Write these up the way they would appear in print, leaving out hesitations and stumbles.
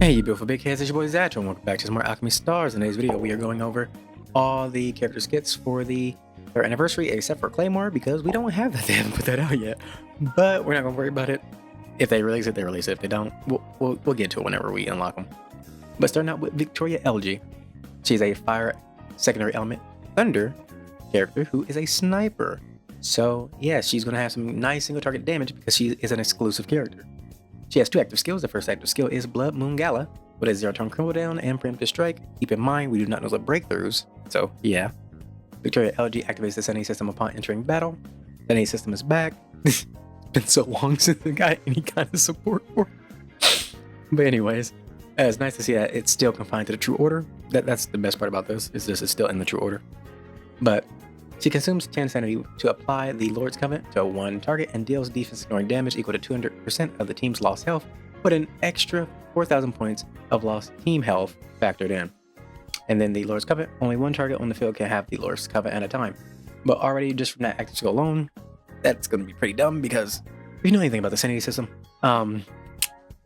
Hey, you beautiful big heads, it's your boy Zatch, and welcome back to some more Alchemy Stars. In today's video, we are going over all the character skits for the third anniversary, except for Claymore, because we don't have that. They haven't put that out yet. But we're not going to worry about it. If they release it, they release it. If they don't, we'll get to it whenever we unlock them. But starting out with Victoria LG. She's a fire secondary element thunder character who is a sniper. So, yeah, she's going to have some nice single target damage because she is an exclusive character. She has two active skills. The first active skill is Blood Moon Gala, with a 0-turn cooldown and preemptive strike. Keep in mind, we do not know the breakthroughs, so yeah. Victoria LG activates the Sanity system upon entering battle. Sanity system is back. It's been so long since I got any kind of support for it. But anyways, it's nice to see that it's still confined to the True Order. That's the best part about this, is this is still in the True Order. But she consumes 10 sanity to apply the Lord's Covenant to one target and deals defense ignoring damage equal to 200% of the team's lost health, with an extra 4,000 points of lost team health factored in. And then the Lord's Covenant, only one target on the field can have the Lord's Covenant at a time. But already just from that active skill alone, that's going to be pretty dumb because if you know anything about the sanity system,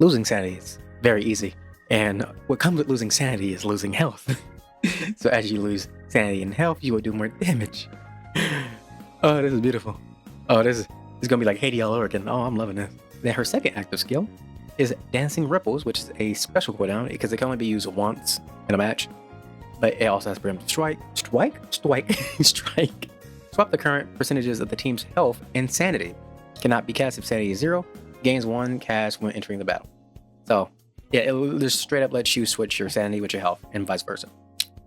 losing sanity is very easy. And what comes with losing sanity is losing health. So as you lose sanity and health, you will do more damage. Oh, this is beautiful. Oh, this is gonna be like Haiti all over again. Oh, I'm loving this. Then her second active skill is Dancing Ripples, which is a special cooldown because it can only be used once in a match. But it also has preemptive strike. Swap the current percentages of the team's health and sanity. Cannot be cast if sanity is 0. Gains 1 cast when entering the battle. So yeah, it will just straight up let you switch your sanity with your health and vice versa.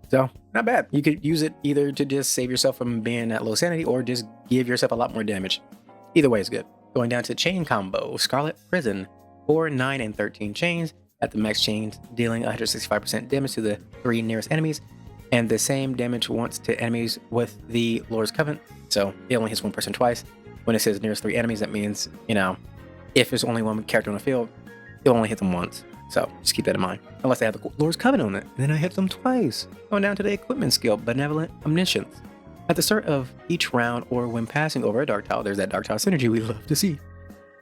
So, not bad. You could use it either to just save yourself from being at low sanity or just give yourself a lot more damage. Either way is good. Going down to chain combo, Scarlet Prison, 4, 9, and 13 chains. At the max chains, dealing 165% damage to the 3 nearest enemies, and the same damage once to enemies with the Lord's Covenant. So, it only hits one person twice. When it says nearest 3 enemies, that means, if there's only one character on the field, it'll only hit them once. So just keep that in mind. Unless they have the Lord's Covenant on it, then I hit them twice. Going down to the equipment skill, Benevolent Omniscience. At the start of each round or when passing over a dark tile, there's that dark tile synergy we love to see.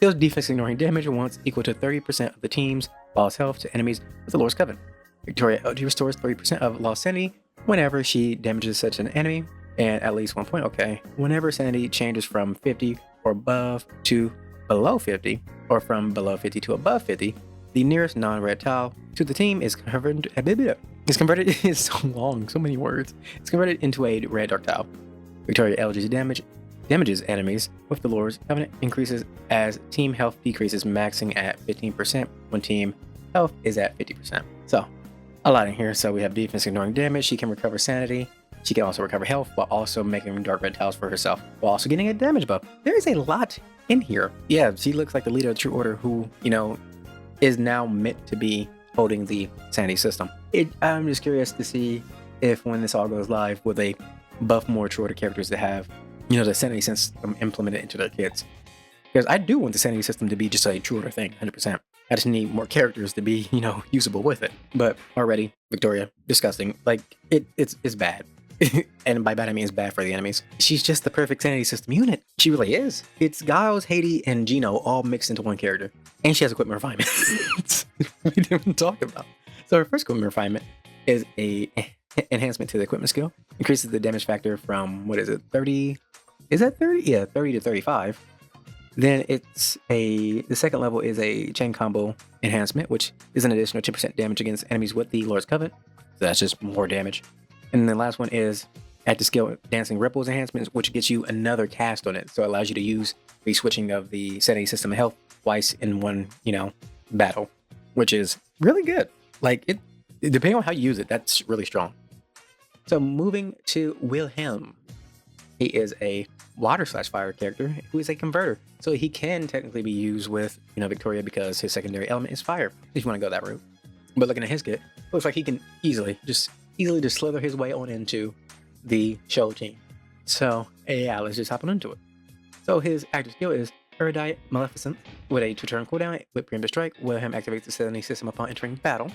Deals defense ignoring damage once equal to 30% of the team's lost health to enemies with the Lord's Covenant. Victoria LG restores 30% of lost sanity whenever she damages such an enemy, and at least 1 point. Okay. Whenever sanity changes from 50 or above to below 50, or from below 50 to above 50, the nearest non-red tile to the team is converted. It's so long, so many words. It's converted into a red dark tile. Victoria LG's damages enemies with the Lord's Covenant increases as team health decreases, maxing at 15% when team health is at 50%. So, a lot in here. So we have defense ignoring damage. She can recover sanity. She can also recover health while also making dark red tiles for herself, while also getting a damage buff. There is a lot in here. Yeah, she looks like the leader of the True Order who, is now meant to be holding the sanity system. I'm just curious to see if when this all goes live, will they buff more True Order characters to have, the sanity system implemented into their kits. Because I do want the sanity system to be just a True Order thing, 100%. I just need more characters to be, usable with it. But already, Victoria, disgusting. Like, it's bad. And by bad I mean it's bad for the enemies. She's just the perfect sanity system unit. She really is. It's Giles, Haiti, and Gino all mixed into one character. And she has equipment refinement. We didn't even talk about. So her first equipment refinement is a enhancement to the equipment skill. Increases the damage factor from, 30? Is that 30? Yeah, 30 to 35. Then the second level is a chain combo enhancement, which is an additional 10% damage against enemies with the Lord's Covenant. So that's just more damage. And the last one is at the skill Dancing Ripples enhancements, which gets you another cast on it. So it allows you to use the switching of the sanity system of health twice in one, battle, which is really good. Like depending on how you use it, that's really strong. So moving to Willam. He is a water/fire character who is a converter. So he can technically be used with, Victoria because his secondary element is fire, if you want to go that route. But looking at his kit, looks like he can easily just slither his way on into the show team. So yeah, let's just hop on into it. So his active skill is Erudite Maleficent with a 2-turn cooldown with preemptive strike. Wilhelm activates the sanity system upon entering battle.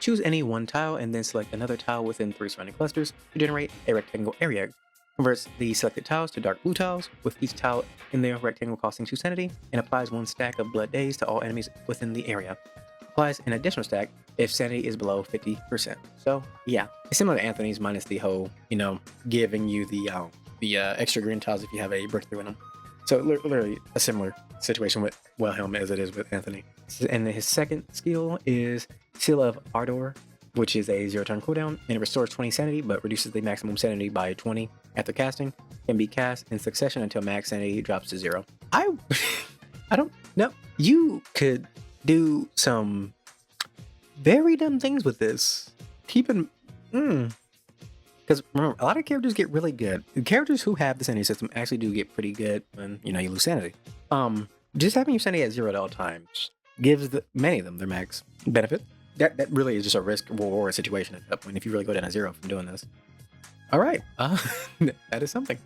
Choose any one tile and then select another tile within 3 surrounding clusters to generate a rectangle area. Converts the selected tiles to dark blue tiles, with each tile in their rectangle costing 2 sanity, and applies 1 stack of blood days to all enemies within the area. applies an additional stack if sanity is below 50%. So yeah, it's similar to Anthony's minus the whole, giving you the extra green tiles if you have a breakthrough in them. So literally a similar situation with Willam as it is with Anthony. And his second skill is Seal of Ardor, which is a 0-turn cooldown, and it restores 20 sanity, but reduces the maximum sanity by 20 after casting. Can be cast in succession until max sanity drops to 0. I don't know. You could do some very dumb things with this. Because remember, a lot of characters get really good. The characters who have the sanity system actually do get pretty good when you lose sanity. Just having your sanity at 0 at all times gives many of them their max benefit. That really is just a risk reward situation at that point if you really go down to 0 from doing this. All right, that is something.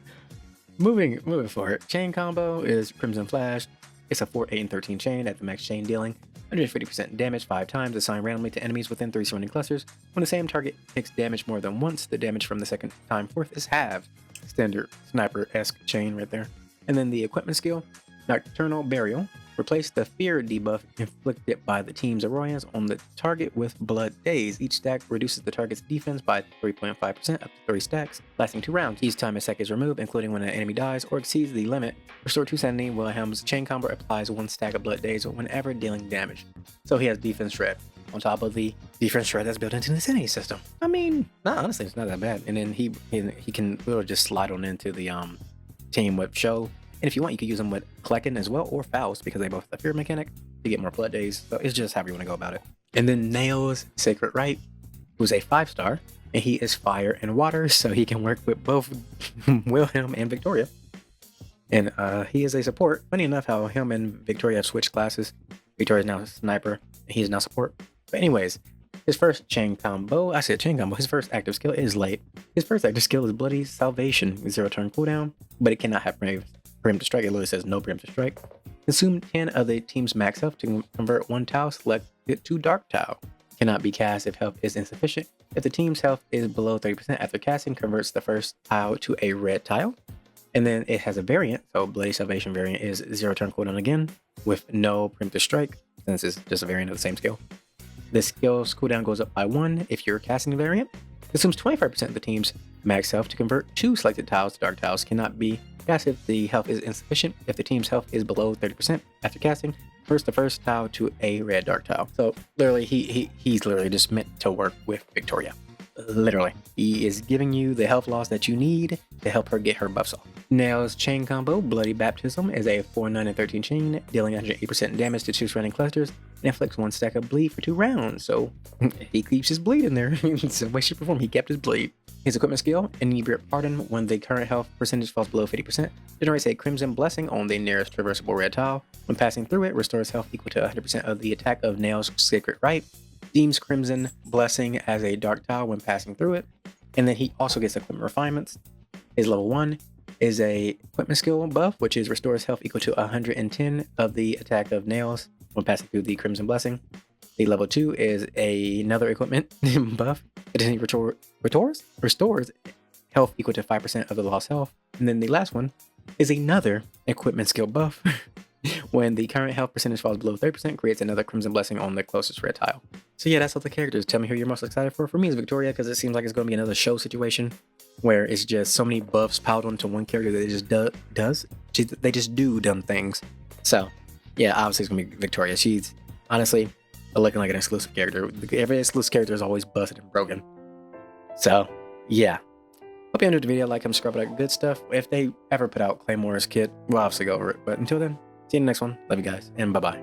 Moving forward, chain combo is Crimson Flash. It's a 4, 8, and 13 chain at the max chain, dealing 150% damage 5 times, assigned randomly to enemies within 3 surrounding clusters. When the same target takes damage more than once, the damage from the second time forth is halved. Standard sniper-esque chain right there. And then the equipment skill, Nocturnal Burial. Replace the fear debuff inflicted by the team's Aurorians on the target with Blood Daze. Each stack reduces the target's defense by 3.5% up to 3 stacks, lasting 2 rounds. Each time a stack is removed, including when an enemy dies or exceeds the limit, restore 2 sanity. Willam's chain combo applies 1 stack of Blood Daze whenever dealing damage. So he has defense shred on top of the defense shred that's built into the sanity system. I mean, honestly, it's not that bad. And then he can literally just slide on into the team with Show. And if you want, you could use them with Klecken as well, or Faust, because they both have the fear mechanic to get more Blood Days. So it's just however you want to go about it. And then Nails Sacred Right, who's a 5-star, and he is fire and water, so he can work with both Willam and Victoria. And he is a support. Funny enough how him and Victoria have switched classes. Victoria is now a sniper, and he is now support. But anyways, his first chain combo, his first active skill is Late. His first active skill is Bloody Salvation, 0-turn cooldown, but it cannot have preemptive strike. It literally says no preemptive strike. Consume 10 of the team's max health to convert 1 tile selected to Dark Tile. Cannot be cast if health is insufficient. If the team's health is below 30% after casting, converts the first tile to a red tile. And then it has a variant, so Bloody Salvation variant is 0-turn cooldown again, with no preemptive strike, since it's just a variant of the same skill. The skill's cooldown goes up by 1 if you're casting the variant. Consumes 25% of the team's max health to convert 2 selected tiles to Dark Tiles. Cannot be cast if the health is insufficient. If the team's health is below 30% after casting, converts the first tile to a red Dark Tile. So literally, he's literally just meant to work with Victoria. Literally, he is giving you the health loss that you need to help her get her buffs off. Nails chain combo, Bloody Baptism, is a 4, 9, and 13 chain, dealing 108% damage to 2 surrounding clusters, and inflicts 1 stack of bleed for 2 rounds. So he keeps his bleed in there. It's the way she performed. He kept his bleed. His equipment skill, Inebriate Pardon, when the current health percentage falls below 50%, generates a Crimson Blessing on the nearest traversable red tile. When passing through it, restores health equal to 100% of the attack of Nails Sacred Right. Deems Crimson Blessing as a Dark Tile when passing through it. And then he also gets equipment refinements. His level 1 is a equipment skill buff, which is restores health equal to 110 of the attack of Nails when passing through the Crimson Blessing. The level 2 is another equipment buff. It restores health equal to 5% of the lost health. And then the last one is another equipment skill buff. When the current health percentage falls below 30%, creates another Crimson Blessing on the closest red tile. So yeah, that's all the characters. Tell me who you're most excited for. For me, it's Victoria, because it seems like it's going to be another show situation where it's just so many buffs piled onto one character that it just they just do dumb things. So yeah, obviously it's going to be Victoria. She's honestly looking like an exclusive character. Every exclusive character is always busted and broken. So yeah. Hope you enjoyed the video. Like, comment, subscribe, all that good stuff. If they ever put out Claymore's kit, we'll obviously go over it. But until then, see you in the next one. Love you guys, and bye-bye.